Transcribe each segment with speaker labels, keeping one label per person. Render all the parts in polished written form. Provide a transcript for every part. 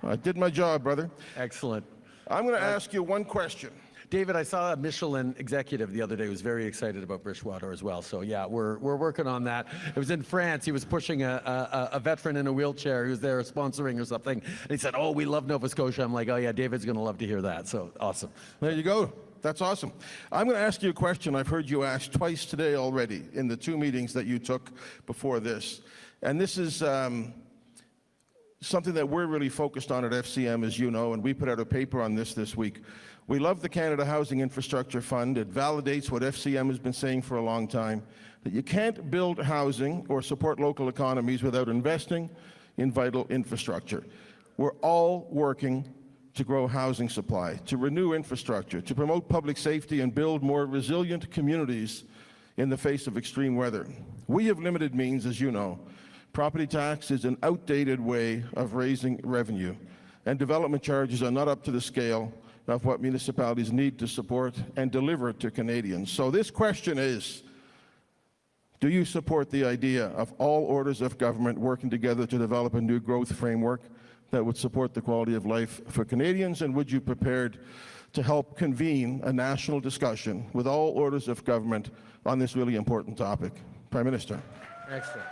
Speaker 1: I did my job, brother.
Speaker 2: Excellent.
Speaker 1: I'm going to ask you one question.
Speaker 2: David, I saw a Michelin executive the other day who was very excited about Bridgewater as well. So yeah, we're working on that. It was in France. He was pushing a veteran in a wheelchair who was there sponsoring or something. And he said, oh, we love Nova Scotia. I'm like, oh yeah, David's going to love to hear that. So awesome.
Speaker 1: There you go. That's awesome. I'm going to ask you a question I've heard you ask twice today already in the 2 meetings that you took before this. And this is something that we're really focused on at FCM, as you know, and we put out a paper on this week. We love the Canada Housing Infrastructure Fund. It validates what FCM has been saying for a long time, that you can't build housing or support local economies without investing in vital infrastructure. We're all working to grow housing supply, to renew infrastructure, to promote public safety and build more resilient communities in the face of extreme weather. We have limited means, as you know. Property tax is an outdated way of raising revenue, and development charges are not up to the scale of what municipalities need to support and deliver to Canadians. So this question is, do you support the idea of all orders of government working together to develop a new growth framework that would support the quality of life for Canadians? And would you be prepared to help convene a national discussion with all orders of government on this really important topic? Prime Minister.
Speaker 2: Excellent.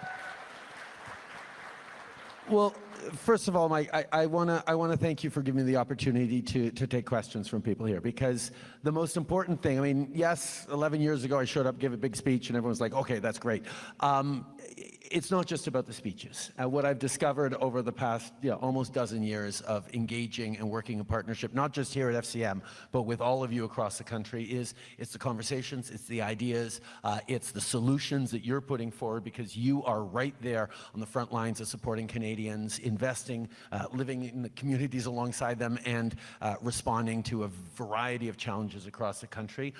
Speaker 2: Well, first of all, Mike, I want to thank you for giving me the opportunity to take questions from people here, because the most important thing, I mean, yes, 11 years ago I showed up, gave a big speech, and everyone's like, okay, that's great. It's not just about the speeches. What I've discovered over the past almost dozen years of engaging and working in partnership, not just here at FCM, but with all of you across the country, is it's the conversations, it's the ideas, it's the solutions that you're putting forward, because you are right there on the front lines of supporting Canadians, investing, living in the communities alongside them, and responding to a variety of challenges across the country.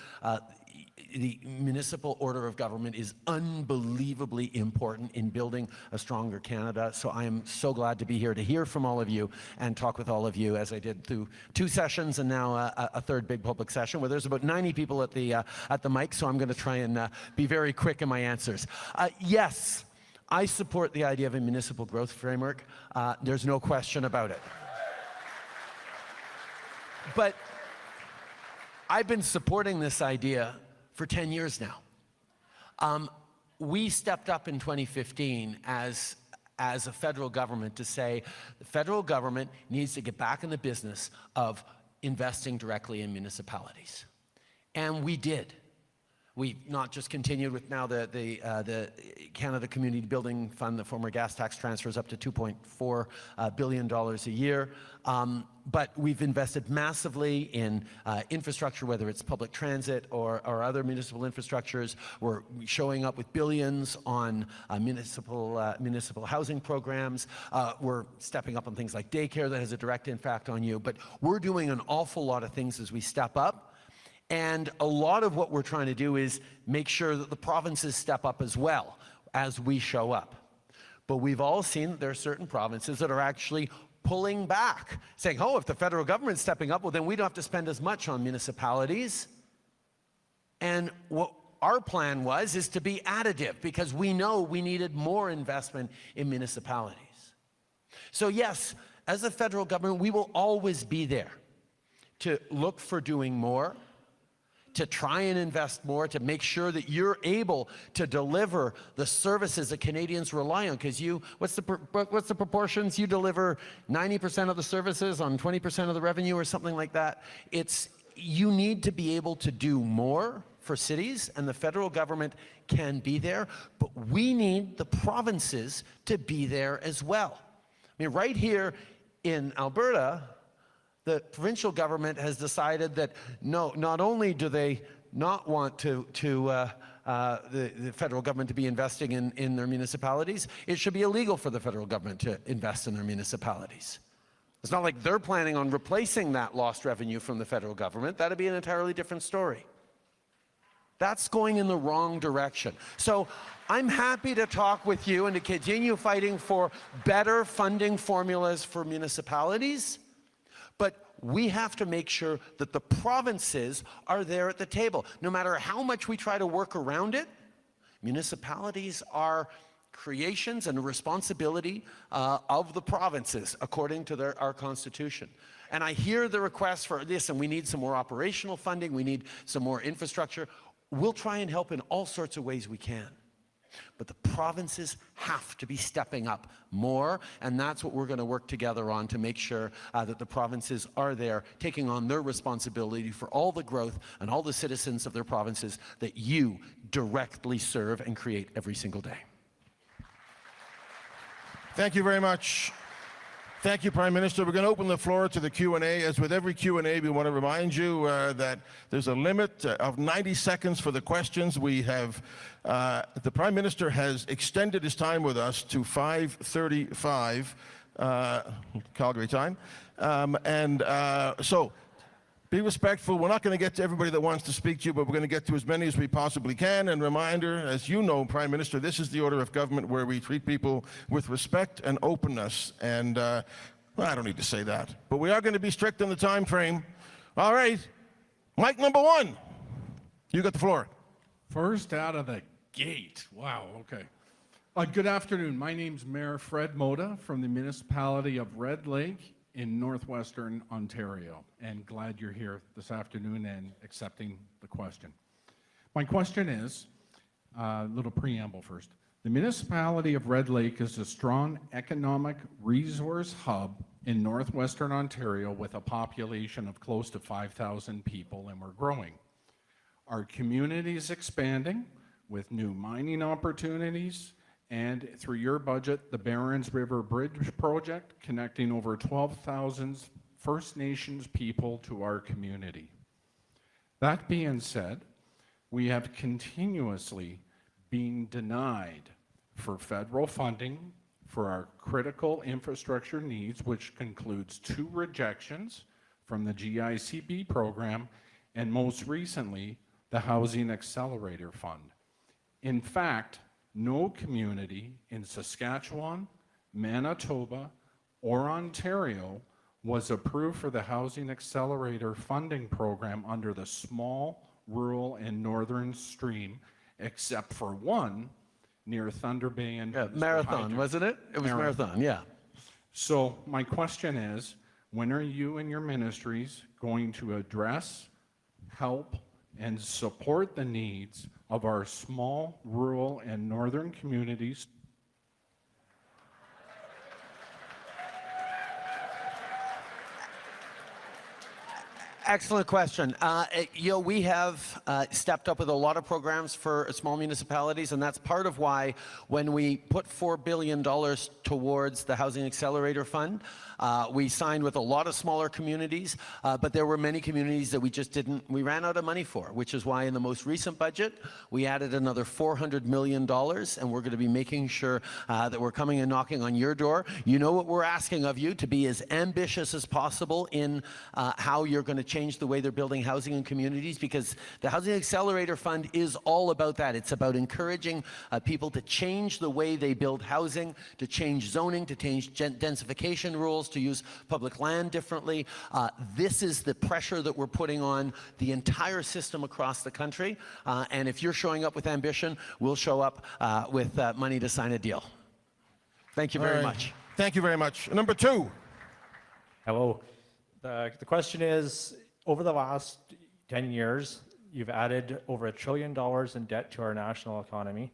Speaker 2: The municipal order of government is unbelievably important in building a stronger Canada. So I am so glad to be here to hear from all of you and talk with all of you, as I did through 2 sessions and now a third big public session where there's about 90 people at the mic. So I'm going to try and be very quick in my answers. Yes, I support the idea of a municipal growth framework. There's no question about it. But I've been supporting this idea for 10 years now. We stepped up in 2015 as a federal government to say the federal government needs to get back in the business of investing directly in municipalities. And we did. We not just continued with now the Canada Community Building Fund, the former gas tax transfers up to $2.4 billion a year, but we've invested massively in infrastructure, whether it's public transit or other municipal infrastructures. We're showing up with billions on municipal housing programs. We're stepping up on things like daycare that has a direct impact on you, but we're doing an awful lot of things as we step up. And a lot of what we're trying to do is make sure that the provinces step up as well as we show up. But we've all seen that there are certain provinces that are actually pulling back, saying, oh, if the federal government's stepping up, well, then we don't have to spend as much on municipalities. And what our plan is to be additive, because we know we needed more investment in municipalities. So yes, as a federal government, we will always be there to look for doing more, to try and invest more, to make sure that you're able to deliver the services that Canadians rely on. Because what's the proportions? You deliver 90% of the services on 20% of the revenue or something like that. You need to be able to do more for cities, and the federal government can be there, but we need the provinces to be there as well. I mean, right here in Alberta, the provincial government has decided that no, not only do they not want the federal government to be investing in their municipalities, it should be illegal for the federal government to invest in their municipalities. It's not like they're planning on replacing that lost revenue from the federal government. That'd be an entirely different story. That's going in the wrong direction. So I'm happy to talk with you and to continue fighting for better funding formulas for municipalities. But we have to make sure that the provinces are there at the table. No matter how much we try to work around it, municipalities are creations and responsibility of the provinces according to our Constitution. And I hear the request for this, and we need some more operational funding, we need some more infrastructure. We'll try and help in all sorts of ways we can. But the provinces have to be stepping up more, and that's what we're going to work together on to make sure that the provinces are there, taking on their responsibility for all the growth and all the citizens of their provinces that you directly serve and create every single day.
Speaker 1: Thank you very much. Thank you, Prime Minister. We're going to open the floor to the Q&A. As with every Q&A, we want to remind you that there's a limit of 90 seconds for the questions. We have, the Prime Minister has extended his time with us to 5:35 Calgary time. So be respectful. We're not going to get to everybody that wants to speak to you, but we're going to get to as many as we possibly can. And reminder, as you know, Prime Minister, this is the order of government where we treat people with respect and openness. And well, I don't need to say that, but we are going to be strict on the time frame. All right, mic number one. You got the floor.
Speaker 3: First out of the gate. Wow, okay. Good afternoon. My name's Mayor Fred Moda from the municipality of Red Lake in northwestern Ontario, and glad you're here this afternoon and accepting the question. My question is, a little preamble first. The municipality of Red Lake is a strong economic resource hub in northwestern Ontario with a population of close to 5,000 people, and we're growing. Our community is expanding with new mining opportunities, and through your budget, the Barons River Bridge project, connecting over 12,000 First Nations people to our community. That being said, we have continuously been denied for federal funding for our critical infrastructure needs, which concludes 2 rejections from the GICB program, and most recently, the Housing Accelerator Fund. In fact, no community in Saskatchewan, Manitoba, or Ontario was approved for the Housing Accelerator funding program under the small, rural, and northern stream, except for one near Thunder Bay and
Speaker 2: Marathon, wasn't it? It was Marathon, yeah.
Speaker 3: So my question is, when are you and your ministries going to address, help, and support the needs of our small, rural, and northern communities?
Speaker 2: Excellent question. We have stepped up with a lot of programs for small municipalities, and that's part of why when we put $4 billion towards the Housing Accelerator Fund, we signed with a lot of smaller communities, but there were many communities that we ran out of money for, which is why in the most recent budget, we added another $400 million, and we're going to be making sure that we're coming and knocking on your door. You know what we're asking of you, to be as ambitious as possible in how you're going to change the way they're building housing in communities, because the Housing Accelerator Fund is all about that. It's about encouraging people to change the way they build housing, to change zoning, to change densification rules, to use public land differently. This is the pressure that we're putting on the entire system across the country. And if you're showing up with ambition, we'll show up with money to sign a deal. Thank you very much.
Speaker 1: Thank you very much. Number 2.
Speaker 4: Hello. The question is, over the last 10 years, you've added over $1 trillion in debt to our national economy.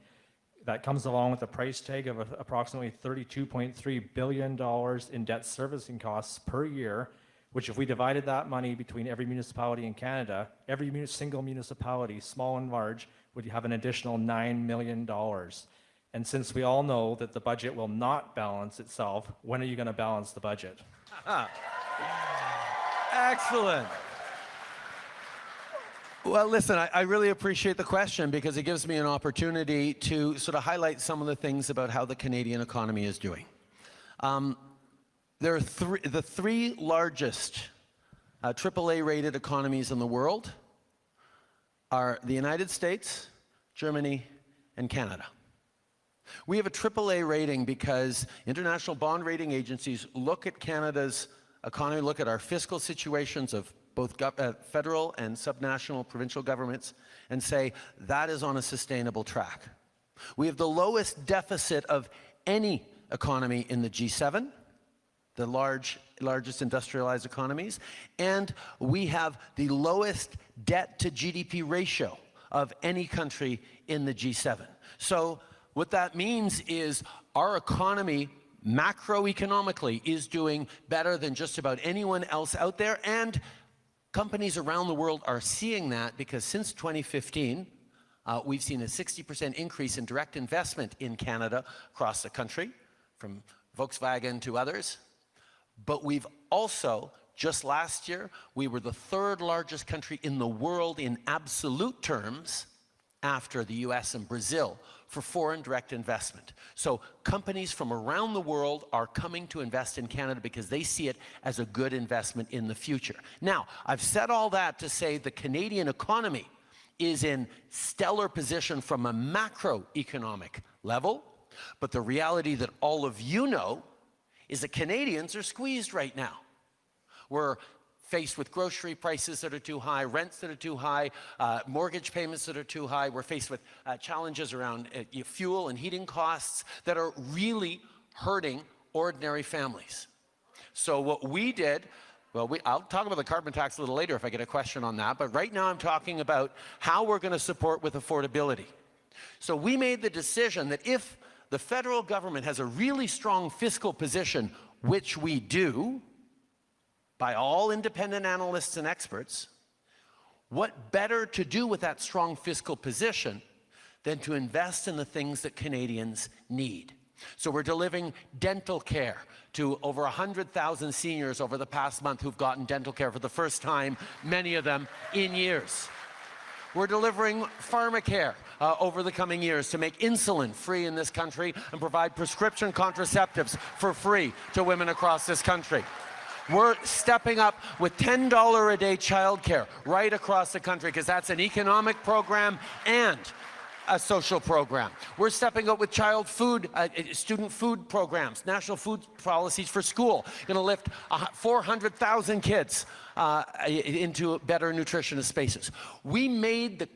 Speaker 4: That comes along with a price tag of approximately $32.3 billion in debt servicing costs per year, which if we divided that money between every municipality in Canada, every single municipality, small and large, would have an additional $9 million. And since we all know that the budget will not balance itself, when are you going to balance the budget?
Speaker 2: Excellent. Well, listen, I really appreciate the question because it gives me an opportunity to sort of highlight some of the things about how the Canadian economy is doing. There are the 3 largest AAA-rated economies in the world are the United States, Germany, and Canada. We have a AAA rating because international bond rating agencies look at Canada's economy, look at our fiscal situations of both federal and subnational provincial governments, and say that is on a sustainable track. We have the lowest deficit of any economy in the G7, the largest industrialized economies, and we have the lowest debt to GDP ratio of any country in the G7. So what that means is our economy macroeconomically is doing better than just about anyone else out there, and companies around the world are seeing that because since 2015, we've seen a 60% increase in direct investment in Canada across the country, from Volkswagen to others. But we've also, just last year, we were the third largest country in the world in absolute terms after the US and Brazil for foreign direct investment. So companies from around the world are coming to invest in Canada because they see it as a good investment in the future. Now, I've said all that to say the Canadian economy is in stellar position from a macroeconomic level, but the reality that all of you know is that Canadians are squeezed right now. We're faced with grocery prices that are too high, rents that are too high, mortgage payments that are too high. We're faced with challenges around fuel and heating costs that are really hurting ordinary families. So what we did, well, I'll talk about the carbon tax a little later if I get a question on that, but right now I'm talking about how we're going to support with affordability. So we made the decision that if the federal government has a really strong fiscal position, which we do, by all independent analysts and experts, what better to do with that strong fiscal position than to invest in the things that Canadians need? So we're delivering dental care to over 100,000 seniors over the past month who've gotten dental care for the first time, many of them in years. We're delivering pharmacare over the coming years to make insulin free in this country and provide prescription contraceptives for free to women across this country. We're stepping up with $10 a day childcare right across the country because that's an economic program and a social program. We're stepping up with child food, student food programs, national food policies for school. Going to lift 400,000 kids into better nutritionist spaces. We made the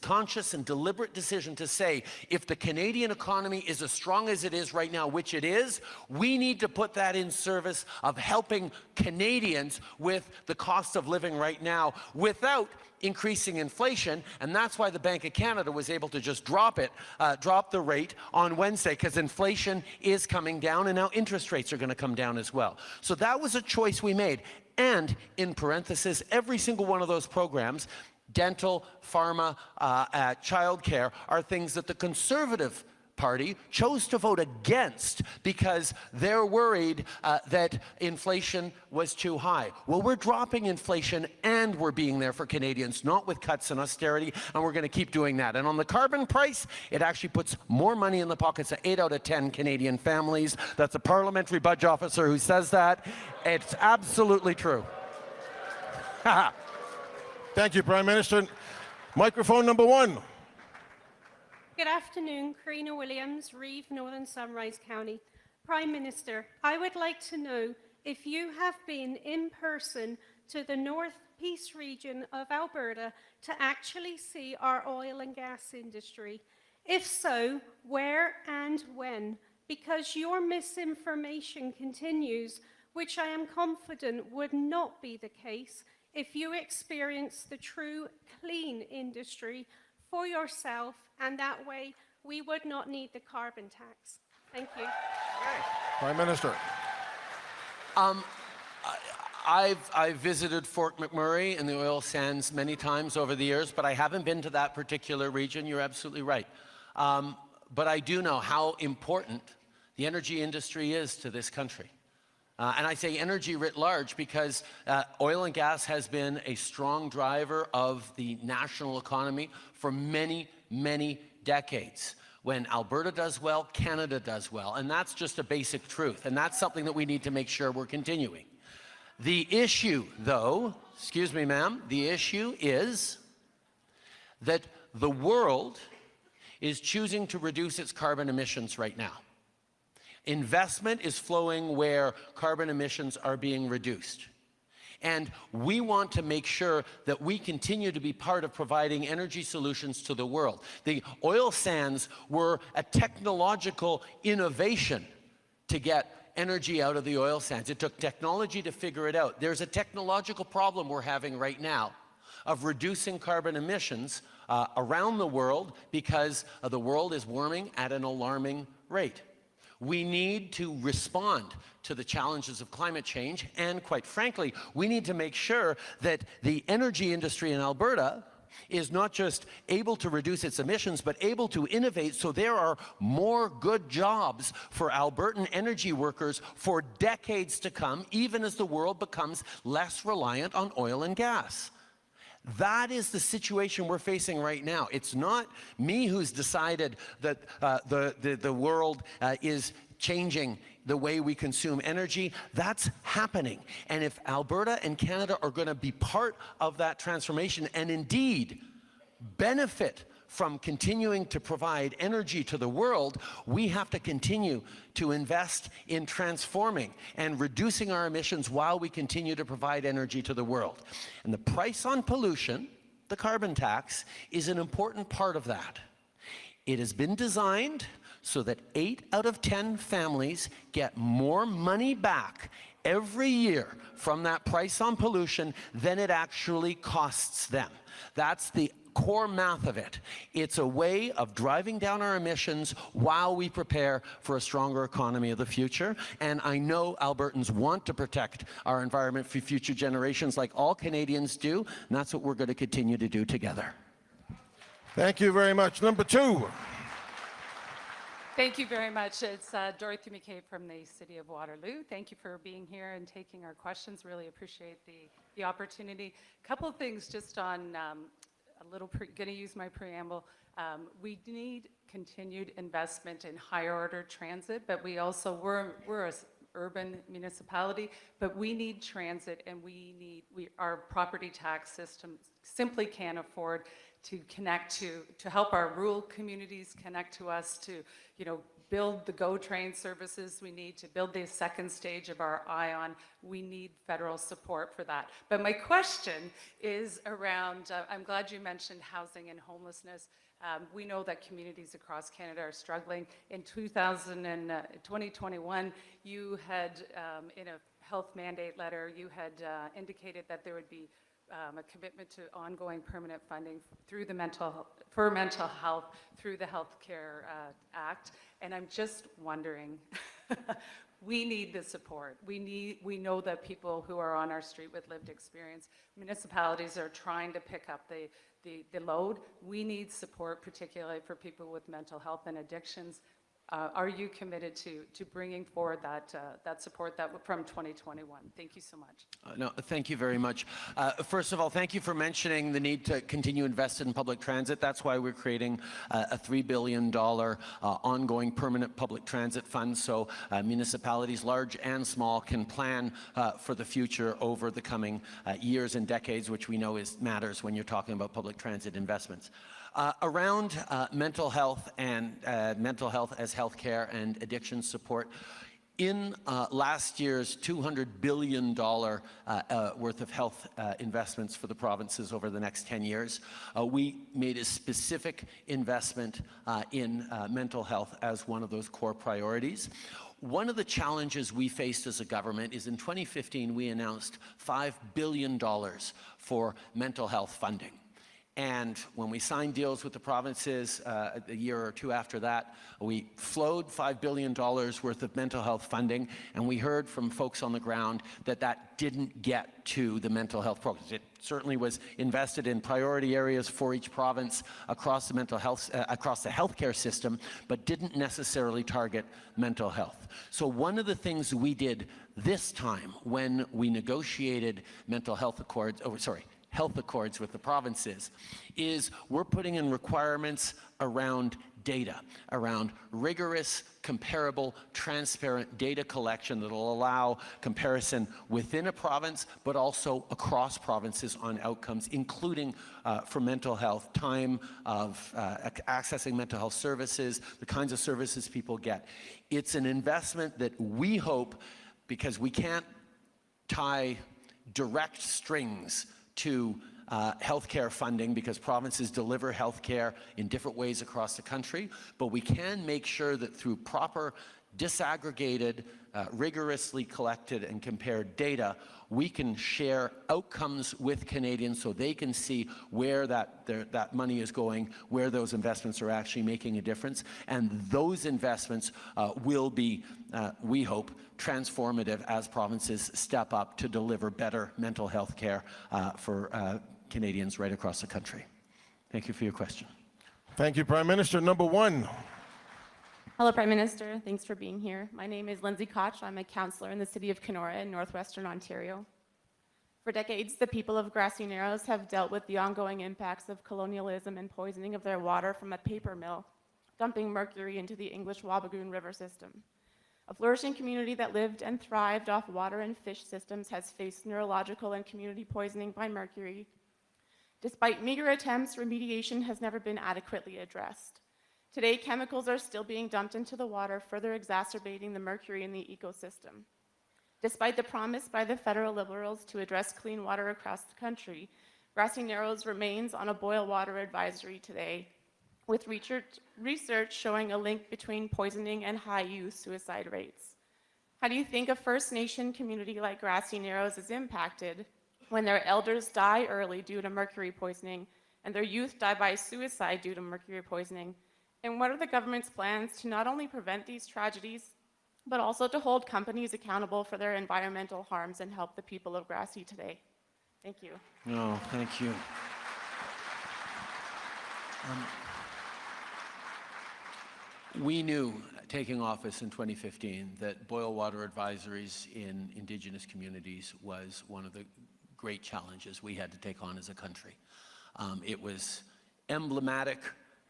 Speaker 2: conscious and deliberate decision to say, if the Canadian economy is as strong as it is right now, which it is, we need to put that in service of helping Canadians with the cost of living right now without increasing inflation, and that's why the Bank of Canada was able to just drop the rate on Wednesday, because inflation is coming down and now interest rates are going to come down as well. So that was a choice we made. And in parenthesis, every single one of those programs, dental, pharma, childcare, are things that the Conservative Party chose to vote against because they're worried that inflation was too high. Well, we're dropping inflation and we're being there for Canadians, not with cuts and austerity, and we're going to keep doing that. And on the carbon price, it actually puts more money in the pockets of 8 out of 10 Canadian families. That's a parliamentary budget officer who says that. It's absolutely true.
Speaker 1: Thank you, Prime Minister. Microphone number 1.
Speaker 5: Good afternoon, Karina Williams, Reeve, Northern Sunrise County. Prime Minister, I would like to know if you have been in person to the North Peace region of Alberta to actually see our oil and gas industry. If so, where and when? Because your misinformation continues, which I am confident would not be the case if you experience the true clean industry for yourself, and that way we would not need the carbon tax. Thank you.
Speaker 1: Prime Minister.
Speaker 2: I've visited Fort McMurray and the oil sands many times over the years, but I haven't been to that particular region. You're absolutely right. But I do know how important the energy industry is to this country. And I say energy writ large because oil and gas has been a strong driver of the national economy for many, many decades. When Alberta does well, Canada does well. And that's just a basic truth. And that's something that we need to make sure we're continuing. The issue, though, excuse me, ma'am, the issue is that the world is choosing to reduce its carbon emissions right now. Investment is flowing where carbon emissions are being reduced. And we want to make sure that we continue to be part of providing energy solutions to the world. The oil sands were a technological innovation to get energy out of the oil sands. It took technology to figure it out. There's a technological problem we're having right now of reducing carbon emissions around the world because the world is warming at an alarming rate. We need to respond to the challenges of climate change, and quite frankly, we need to make sure that the energy industry in Alberta is not just able to reduce its emissions, but able to innovate so there are more good jobs for Albertan energy workers for decades to come, even as the world becomes less reliant on oil and gas. That is the situation we're facing right now. It's not me who's decided that the world is changing the way we consume energy. That's happening. And if Alberta and Canada are going to be part of that transformation and indeed benefit from continuing to provide energy to the world, we have to continue to invest in transforming and reducing our emissions while we continue to provide energy to the world. And the price on pollution, the carbon tax, is an important part of that. It has been designed so that 8 out of 10 families get more money back every year from that price on pollution than it actually costs them. That's the core math of it. It's a way of driving down our emissions while we prepare for a stronger economy of the future. And I know Albertans want to protect our environment for future generations like all Canadians do, and that's what we're going to continue to do together.
Speaker 1: Thank you very much. Number 2.
Speaker 6: Thank you very much. It's Dorothy McKay from the City of Waterloo. Thank you for being here and taking our questions. Really appreciate the opportunity. A couple of things just on going to use my preamble. We need continued investment in higher order transit, but we also, we're an urban municipality, but we need transit, and our property tax system simply can't afford to connect to help our rural communities connect to us, to build the GO train services we need, to build the second stage of our ION. We need federal support for that. But my question is around, I'm glad you mentioned housing and homelessness. We know that communities across Canada are struggling. In 2021, you had, in a health mandate letter, you had indicated that there would be a commitment to ongoing permanent funding through for mental health through the Health Care Act. And I'm just wondering, we need the support. We know that people who are on our street with lived experience, municipalities are trying to pick up the load. We need support, particularly for people with mental health and addictions. Are you committed to bringing forward that support from 2021? Thank you so much.
Speaker 2: No, thank you very much. First of all, thank you for mentioning the need to continue investing in public transit. That's why we're creating a $3 billion ongoing permanent public transit fund, so municipalities, large and small, can plan for the future over the coming years and decades, which we know matters when you're talking about public transit investments. Around mental health and mental health as healthcare and addiction support, in last year's $200 billion worth of health investments for the provinces over the next 10 years, we made a specific investment in mental health as one of those core priorities. One of the challenges we faced as a government is in 2015 we announced $5 billion for mental health funding. And when we signed deals with the provinces a year or two after that, we flowed $5 billion worth of mental health funding, and we heard from folks on the ground that that didn't get to the mental health programs. It certainly was invested in priority areas for each province across the mental health, across the healthcare system, but didn't necessarily target mental health. So one of the things we did this time when we negotiated mental health accords, health accords with the provinces, is we're putting in requirements around data, around rigorous, comparable, transparent data collection that will allow comparison within a province, but also across provinces on outcomes, including for mental health, time of accessing mental health services, the kinds of services people get. It's an investment that we hope, because we can't tie direct strings to healthcare funding because provinces deliver healthcare in different ways across the country, but we can make sure that through proper disaggregated, rigorously collected and compared data, we can share outcomes with Canadians so they can see where that money is going, where those investments are actually making a difference. And those investments will be, we hope, transformative as provinces step up to deliver better mental health care for Canadians right across the country. Thank you for your question.
Speaker 1: Thank you, Prime Minister. Number one.
Speaker 7: Hello, Prime Minister. Thanks for being here. My name is Lindsay Koch. I'm a councillor in the city of Kenora in northwestern Ontario. For decades, the people of Grassy Narrows have dealt with the ongoing impacts of colonialism and poisoning of their water from a paper mill, dumping mercury into the English Wabigoon River system. A flourishing community that lived and thrived off water and fish systems has faced neurological and community poisoning by mercury. Despite meager attempts, remediation has never been adequately addressed. Today, chemicals are still being dumped into the water, further exacerbating the mercury in the ecosystem. Despite the promise by the federal Liberals to address clean water across the country, Grassy Narrows remains on a boil water advisory today, with research showing a link between poisoning and high youth suicide rates. How do you think a First Nation community like Grassy Narrows is impacted when their elders die early due to mercury poisoning and their youth die by suicide due to mercury poisoning? And what are the government's plans to not only prevent these tragedies, but also to hold companies accountable for their environmental harms and help the people of Grassy today? Thank you.
Speaker 2: No, thank you. We knew, taking office in 2015, that boil water advisories in Indigenous communities was one of the great challenges we had to take on as a country. It was emblematic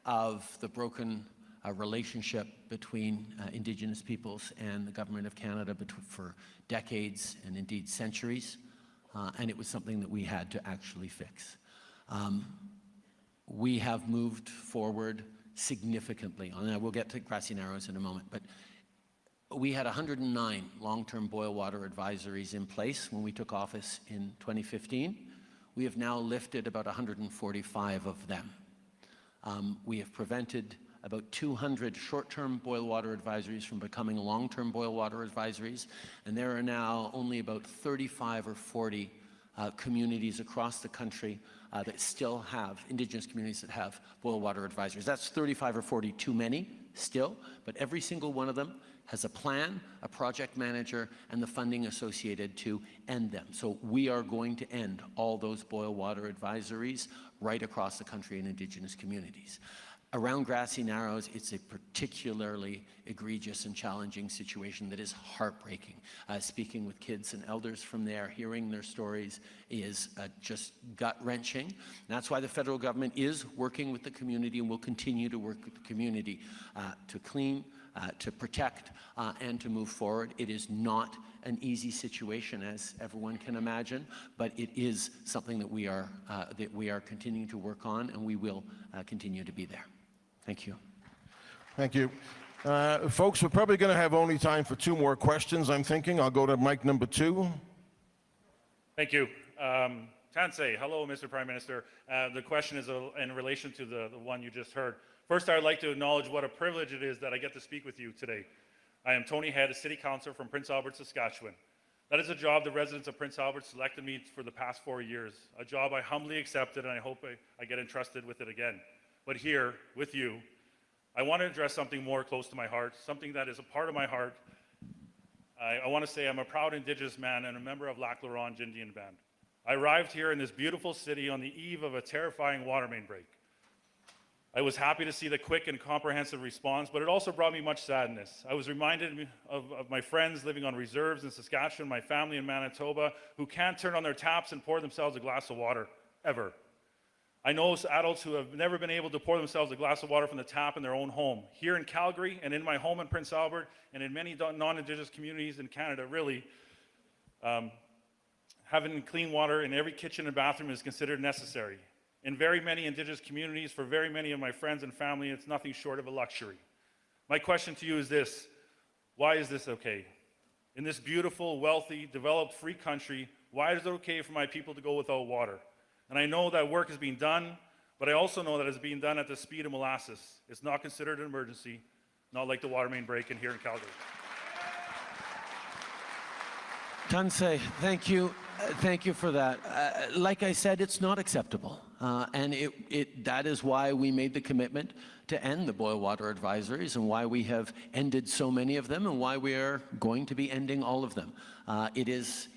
Speaker 2: of the broken relationship between Indigenous peoples and the Government of Canada for decades and indeed centuries, and it was something that we had to actually fix. We have moved forward significantly, and we'll get to Grassy Narrows in a moment, but we had 109 long-term boil water advisories in place when we took office in 2015. We have now lifted about 145 of them. We have prevented about 200 short-term boil water advisories from becoming long-term boil water advisories, and there are now only about 35 or 40 communities across the country that still have, Indigenous communities that have boil water advisories. That's 35 or 40 too many still, but every single one of them has a plan, a project manager, and the funding associated to end them. So we are going to end all those boil water advisories right across the country in Indigenous communities. Around Grassy Narrows, it's a particularly egregious and challenging situation that is heartbreaking. Speaking with kids and elders from there, hearing their stories is just gut-wrenching. That's why the federal government is working with the community and will continue to work with the community to clean, to protect, and to move forward. It is not an easy situation, as everyone can imagine, but it is something that we are continuing to work on, and we will continue to be there. Thank you.
Speaker 1: Thank you. Folks, we're probably going to have only time for two more questions, I'm thinking. I'll go to mic number 2.
Speaker 8: Thank you. Tansei, hello, Mr. Prime Minister. The question is in relation to the one you just heard. First, I would like to acknowledge what a privilege it is that I get to speak with you today. I am Tony Head, a city councillor from Prince Albert, Saskatchewan. That is a job the residents of Prince Albert selected me for the past 4 years, a job I humbly accepted, and I hope I get entrusted with it again. But here, with you, I want to address something more close to my heart, something that is a part of my heart. I want to say I'm a proud Indigenous man and a member of Lac La Ronge Indian Band. I arrived here in this beautiful city on the eve of a terrifying water main break. I was happy to see the quick and comprehensive response, but it also brought me much sadness. I was reminded of my friends living on reserves in Saskatchewan, my family in Manitoba, who can't turn on their taps and pour themselves a glass of water, ever. I know adults who have never been able to pour themselves a glass of water from the tap in their own home. Here in Calgary and in my home in Prince Albert and in many non-Indigenous communities in Canada, really, having clean water in every kitchen and bathroom is considered necessary. In very many Indigenous communities, for very many of my friends and family, it's nothing short of a luxury. My question to you is this: why is this okay? In this beautiful, wealthy, developed, free country, why is it okay for my people to go without water? And I know that work is being done, but I also know that it's being done at the speed of molasses. It's not considered an emergency, not like the water main break in here in Calgary.
Speaker 2: Tansei, thank you. Thank you for that. Like I said, it's not acceptable. And that is why we made the commitment to end the boil water advisories and why we have ended so many of them and why we are going to be ending all of them. It is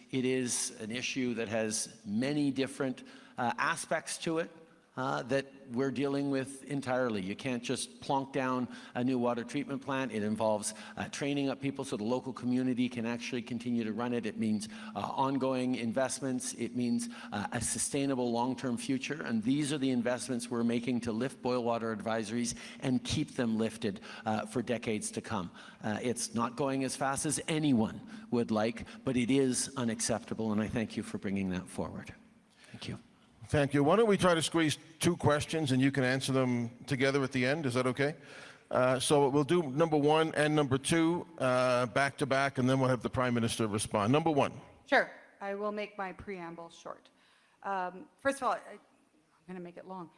Speaker 2: an issue that has many different aspects to it that we're dealing with entirely. You can't just plonk down a new water treatment plant. It involves training up people so the local community can actually continue to run it. It means ongoing investments. It means a sustainable long-term future. And these are the investments we're making to lift boil water advisories and keep them lifted for decades to come. It's not going as fast as anyone would like, but it is unacceptable. And I thank you for bringing that forward. Thank you.
Speaker 1: Thank you. Why don't we try to squeeze 2 questions and you can answer them together at the end? Is that okay? So we'll do number 1 and number 2 back to back, and then we'll have the Prime Minister respond. Number 1.
Speaker 9: Sure. I will make my preamble short. First of all, I'm going to make it long.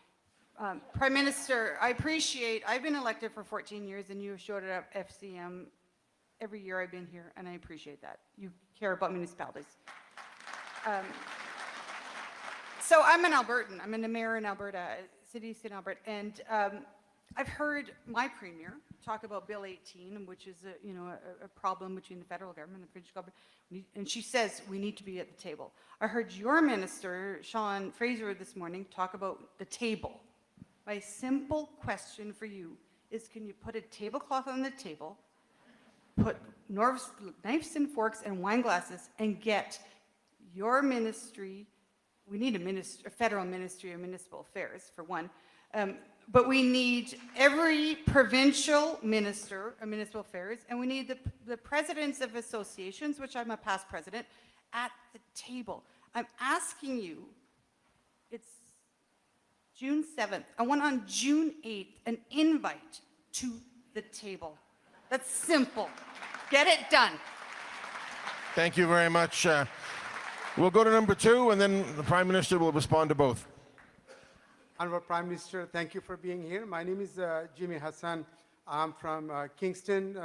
Speaker 9: Prime Minister, I've been elected for 14 years, and you showed it at FCM every year I've been here, and I appreciate that. You care about municipalities. So I'm an Albertan. I'm the mayor in Alberta, City of St. Albert, and I've heard my premier talk about Bill 18, which is a problem between the federal government and the provincial government, and she says we need to be at the table. I heard your minister, Sean Fraser, this morning talk about the table. My simple question for you is, can you put a tablecloth on the table, put knives and forks and wine glasses, and get your ministry. We need a federal ministry of municipal affairs, for one, but we need every provincial minister of municipal affairs, and we need the presidents of associations, which I'm a past president, at the table. I'm asking you, it's June 7th. I want on June 8th an invite to the table. That's simple. Get it done.
Speaker 1: Thank you very much. We'll go to number 2, and then the Prime Minister will respond to both.
Speaker 10: Honorable Prime Minister, thank you for being here. My name is Jimmy Hassan. I'm from Kingston,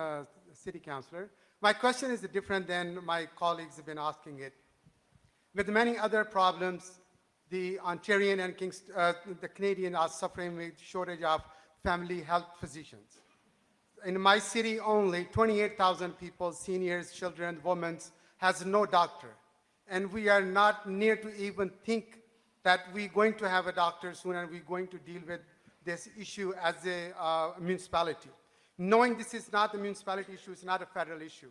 Speaker 10: City Councillor. My question is different than my colleagues have been asking it. With many other problems, the Ontarian and the Canadian are suffering with shortage of family health physicians. In my city only, 28,000 people, seniors, children, women, has no doctor. And we are not near to even think that we're going to have a doctor soon and we're going to deal with this issue as a municipality. Knowing this is not a municipality issue, it's not a federal issue.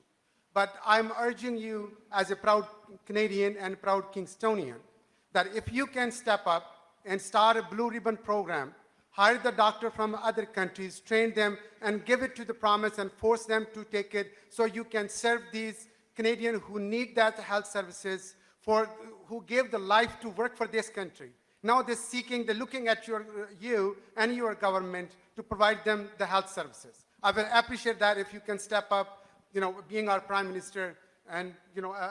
Speaker 10: But I'm urging you as a proud Canadian and proud Kingstonian that if you can step up and start a blue ribbon program, hire the doctor from other countries, train them, and give it to the province and force them to take it so you can serve these Canadians who need that health services, who gave the life to work for this country. Now they're looking at you and your government to provide them the health services. I will appreciate that if you can step up, being our Prime Minister, and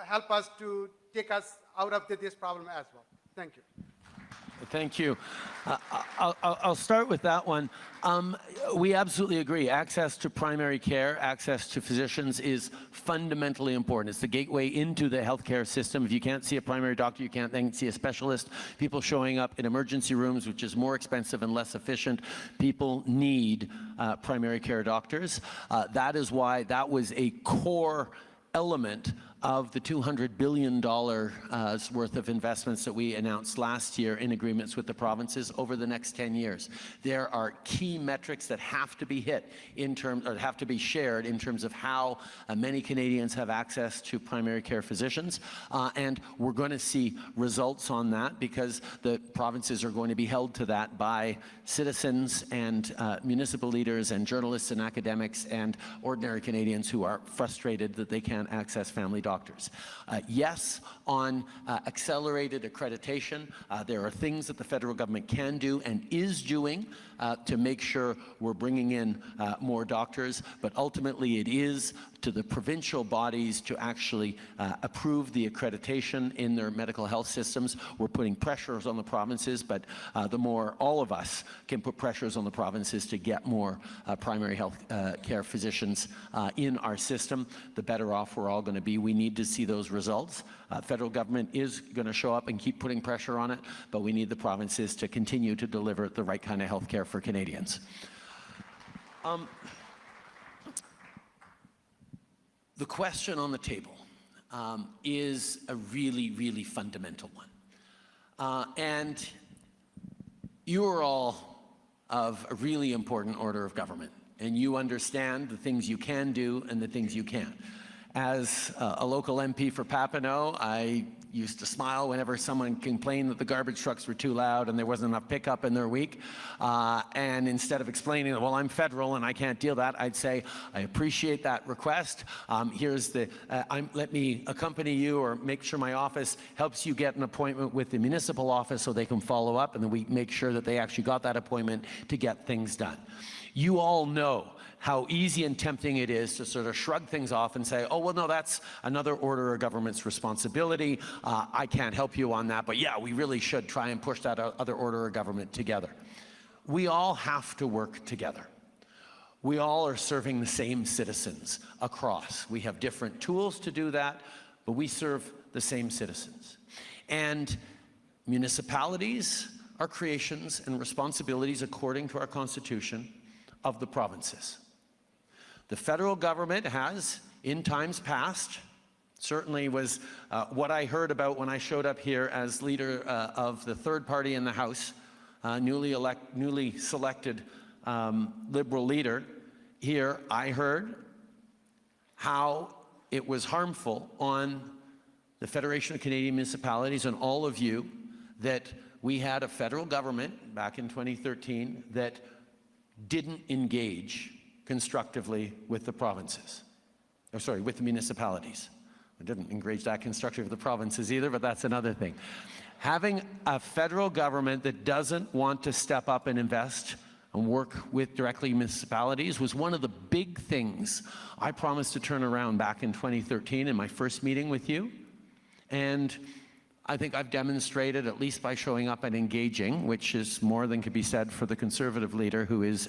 Speaker 10: help us to take us out of this problem as well. Thank you.
Speaker 2: Thank you. I'll start with that one. We absolutely agree. Access to primary care, access to physicians is fundamentally important. It's the gateway into the healthcare system. If you can't see a primary doctor, you can't then see a specialist. People showing up in emergency rooms, which is more expensive and less efficient. People need primary care doctors. That is why that was a core element of the $200 billion worth of investments that we announced last year in agreements with the provinces over the next 10 years. There are key metrics that have to be hit have to be shared in terms of how many Canadians have access to primary care physicians. And we're going to see results on that because the provinces are going to be held to that by citizens and municipal leaders and journalists and academics and ordinary Canadians who are frustrated that they can't access family doctors doctors. Yes, on accelerated accreditation, there are things that the federal government can do and is doing to make sure we're bringing in more doctors, but ultimately it is to the provincial bodies to actually approve the accreditation in their medical health systems. We're putting pressures on the provinces, but the more all of us can put pressures on the provinces to get more primary health care physicians in our system, the better off we're all going to be. We need to see those results. Federal government is going to show up and keep putting pressure on it, but we need the provinces to continue to deliver the right kind of health care for Canadians. The question on the table is a really, really fundamental one. And you are all of a really important order of government, and you understand the things you can do and the things you can't. As a local MP for Papineau, I used to smile whenever someone complained that the garbage trucks were too loud and there wasn't enough pickup in their week. And instead of explaining, well, I'm federal and I can't deal that, I'd say, I appreciate that request. Let me accompany you or make sure my office helps you get an appointment with the municipal office so they can follow up, and then we make sure that they actually got that appointment to get things done. You all know how easy and tempting it is to sort of shrug things off and say, oh, well, no, that's another order of government's responsibility. I can't help you on that, but yeah, we really should try and push that other order of government together. We all have to work together. We all are serving the same citizens across. We have different tools to do that, but we serve the same citizens. And municipalities are creations and responsibilities according to our Constitution of the provinces. The federal government has, in times past, certainly was what I heard about when I showed up here as leader of the third party in the House, newly selected Liberal leader here. I heard how it was harmful on the Federation of Canadian Municipalities and all of you that we had a federal government back in 2013 that didn't engage constructively with the provinces, or sorry, with the municipalities. I didn't engage that constructively with the provinces either, but that's another thing. Having a federal government that doesn't want to step up and invest and work with directly municipalities was one of the big things I promised to turn around back in 2013 in my first meeting with you. And I think I've demonstrated, at least by showing up and engaging, which is more than could be said for the Conservative leader who is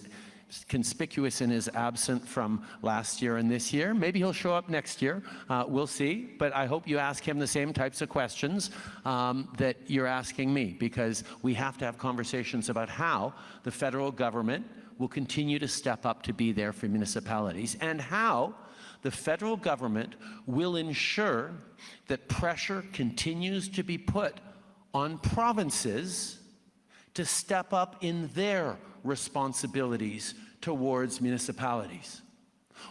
Speaker 2: conspicuous in his absence from last year and this year. Maybe he'll show up next year. We'll see. But I hope you ask him the same types of questions that you're asking me, because we have to have conversations about how the federal government will continue to step up to be there for municipalities, and how the federal government will ensure that pressure continues to be put on provinces to step up in their responsibilities towards municipalities.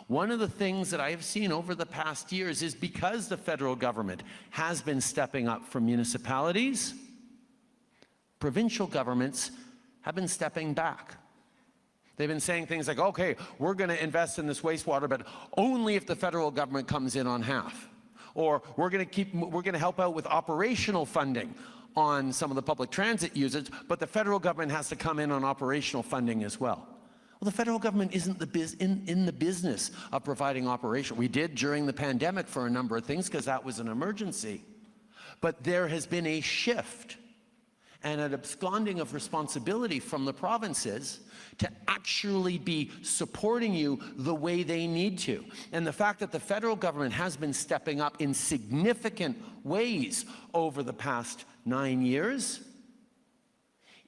Speaker 2: One of the things that I have seen over the past years is because the federal government has been stepping up for municipalities, provincial governments have been stepping back. They've been saying things like, okay, we're going to invest in this wastewater, but only if the federal government comes in on half. Or we're going to help out with operational funding on some of the public transit usage, but the federal government has to come in on operational funding as well. Well, the federal government isn't in the business of providing operation. We did during the pandemic for a number of things because that was an emergency. But there has been a shift and an absconding of responsibility from the provinces to actually be supporting you the way they need to. And the fact that the federal government has been stepping up in significant ways over the past 9 years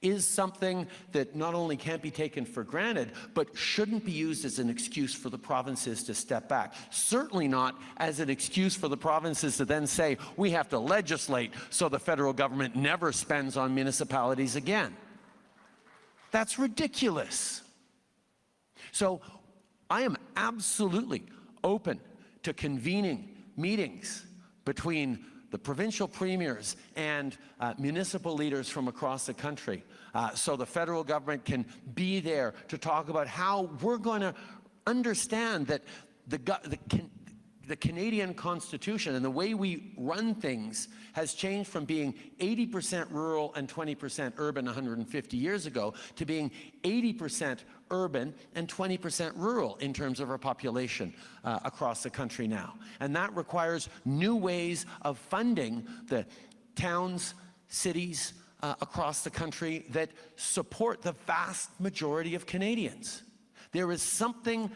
Speaker 2: is something that not only can't be taken for granted, but shouldn't be used as an excuse for the provinces to step back. Certainly not as an excuse for the provinces to then say, we have to legislate so the federal government never spends on municipalities again. That's ridiculous. So I am absolutely open to convening meetings between the provincial premiers and municipal leaders from across the country so the federal government can be there to talk about how we're going to understand that the Canadian Constitution and the way we run things has changed from being 80% rural and 20% urban 150 years ago to being 80% urban and 20% rural in terms of our population across the country now. And that requires new ways of funding the towns, cities across the country that support the vast majority of Canadians. There is something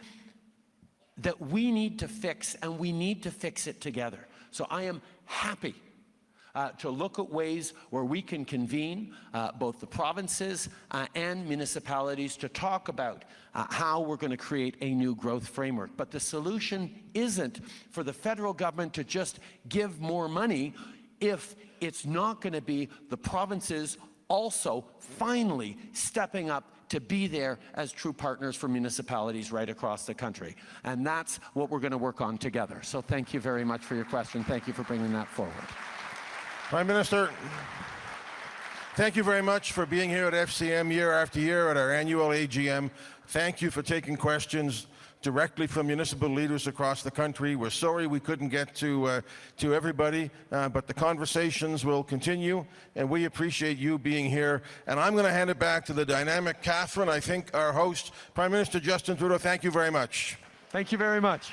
Speaker 2: that we need to fix, and we need to fix it together. So I am happy to look at ways where we can convene both the provinces and municipalities to talk about how we're going to create a new growth framework. But the solution isn't for the federal government to just give more money if it's not going to be the provinces also finally stepping up to be there as true partners for municipalities right across the country. And that's what we're going to work on together. So thank you very much for your question. Thank you for bringing that forward.
Speaker 1: Prime Minister, thank you very much for being here at FCM year after year at our annual AGM. Thank you for taking questions directly from municipal leaders across the country. We're sorry we couldn't get to everybody, but the conversations will continue, and we appreciate you being here. And I'm going to hand it back to the dynamic Catherine, I think our host, Prime Minister Justin Trudeau. Thank you very much.
Speaker 2: Thank you very much.